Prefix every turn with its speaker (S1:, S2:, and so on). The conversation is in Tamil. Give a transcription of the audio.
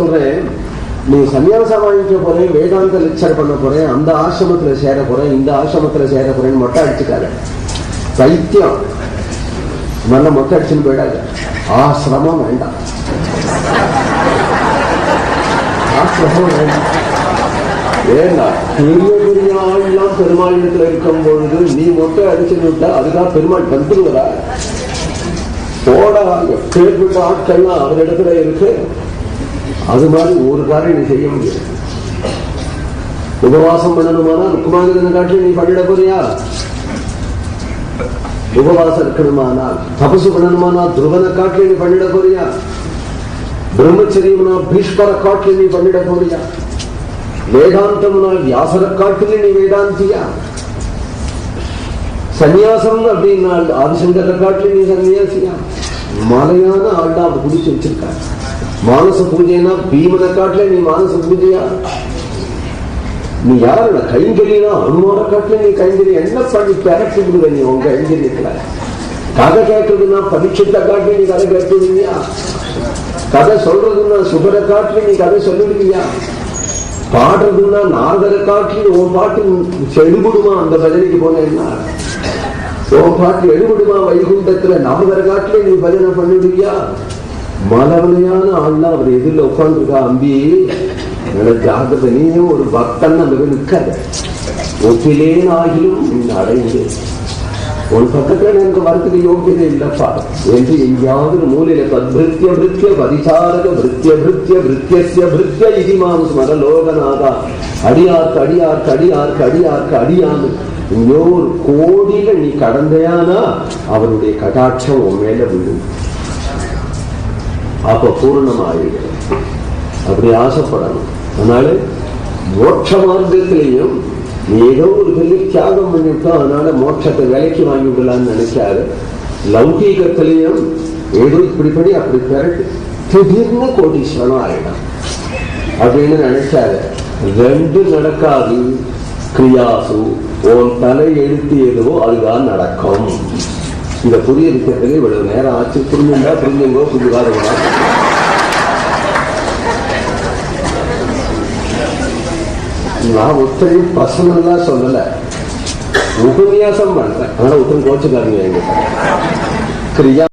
S1: சொல்றேன், நீ சன்னியாசம் வாங்கிக்க போறேன், வேதாந்த லெக்சர் பண்ண போறேன், அந்த ஆசிரமத்துல சேர போறேன், இந்த ஆசிரமத்துல சேர போறேன்னு மொட்டை அடிச்சுக்காரு. பைத்தியம் நல்ல மொட்டை அடிச்சுன்னு போயிடாது. ஆசிரமம் வேண்டாம், ஆசிரமம் வேண்டாம். ஏன்னா பெரிய பெரிய ஆள்லாம் பெருமாள் இடத்துல இருக்கும் பொழுது நீ மொட்டை அடிச்சுன்னு விட்டா அதுக்காக பெருமாள் வந்துடுவதா? போடா, எப்பேற்பட்ட ஆட்கள்லாம் அவரிடத்துல இருக்கு. அது மாதிரி ஒரு காரியம் நீ செய்ய முடியாது. உபவாசம் பண்ணணுமானா ருக்குமாங்கதனை காட்டி நீ பண்ணிட போறியா? உபவாசம் இருக்கணுமானால், தபசு பண்ணணுமானா துருவனை காட்டி நீ பண்ணிட போறியா? பிரம்மச்சரியம்னா பீஷ்மரை காட்டி நீ பண்ணிட போறியா? வேதாந்தம்னா வியாசரை காட்டி நீ வேதாந்தியா? சன்னியாசம் அப்படின்னா ஆதிசங்கரை காட்டி நீ சன்னியாசியா? மலையான ஆள்தான் அவர் குடிச்சு வச்சிருக்காரு. மானச பூஜைனா பீமனை காட்டில நீ மானச பூஜையா? நீ யாரு கைங்கரியா? அனுமான காட்டில நீ கைங்கரி என்ன பண்ணி பெறட்டி விடுவ நீ உங்க கைங்கரியத்துல? கதை கேட்கறதுன்னா பரீட்சத்தை காட்டி நீ கதை கேட்டுடுவியா? கதை சொல்றதுன்னா சுகரை காட்டி நீ கதை சொல்லிடுவியா? பாடுறதுன்னா நாரதரை காட்டி உன் பாட்டு எடுபடுமா? அந்த பஜனைக்கு போனேன்னா உன் பாட்டு எடுபடுமா? வைகுண்டத்துல நாரதரை காட்டில நீ பஜனை பண்ணிடுவியா? மலவலையான ஆள்னா அவர் எதிரில் உட்காந்துருக்கா. அம்பி ஜாகிரதை, நீயும் ஒரு பக்தன் அந்த நிற்காத. ஒப்பிலேன் ஆகிலும் அடைந்து உன் பக்கத்துல எனக்கு வரத்துக்கு யோகியதை இல்லப்பா என்று எங்கேயாவது மூலையில பத்பிருத்திய பிருத்திய பரிசாரக பிருத்திய பிருத்திய பிருத்திய பிருத்திய இதிமாம் ஸ்மரலோகநாதா அடியார்க்கு அடியார்க்கு அடியார்க்கு அடியார்க்கு அடியான்னு எங்கேயோ ஒரு கோடியில நீ கடந்தையானா அவருடைய கடாட்சம் உன் மேல விழும். அப்ப பூர்ணமாயிடும். அப்படி ஆசைப்படணும். அதனால மோட்ச மார்க்கத்திலையும் நீ ஏதோ ஒரு பெரிய தியாகம் பண்ணிவிட்டோம், அதனால மோட்சத்தை விலைக்கு வாங்கி விடலான்னு நினைக்காது. லௌகீகத்திலையும் ஏதோ இப்படிப்படி அப்படி பிறகு திடீர்னு கோடீஸ்வரனும் ஆயிடும் அப்படின்னு நினைக்காது. ரெண்டு நடக்காது. கிரியாசு உன் தலை எழுத்து எதுவோ அதுதான் நடக்கும். இதை புரிய இருக்கிறதுல இவ்வளவு நேரம் ஆச்சு. புரிஞ்சுண்டா புரிஞ்சுங்கோ, புரிஞ்சுக்காதுங்களா? நான் ஒருத்தரையும் பர்சனலா சொல்லல, உபன்யாசம் பண்றேன். ஆனா ஒருத்தரும் கோச்சுக்காதீங்க. எங்கிட்ட கிரியா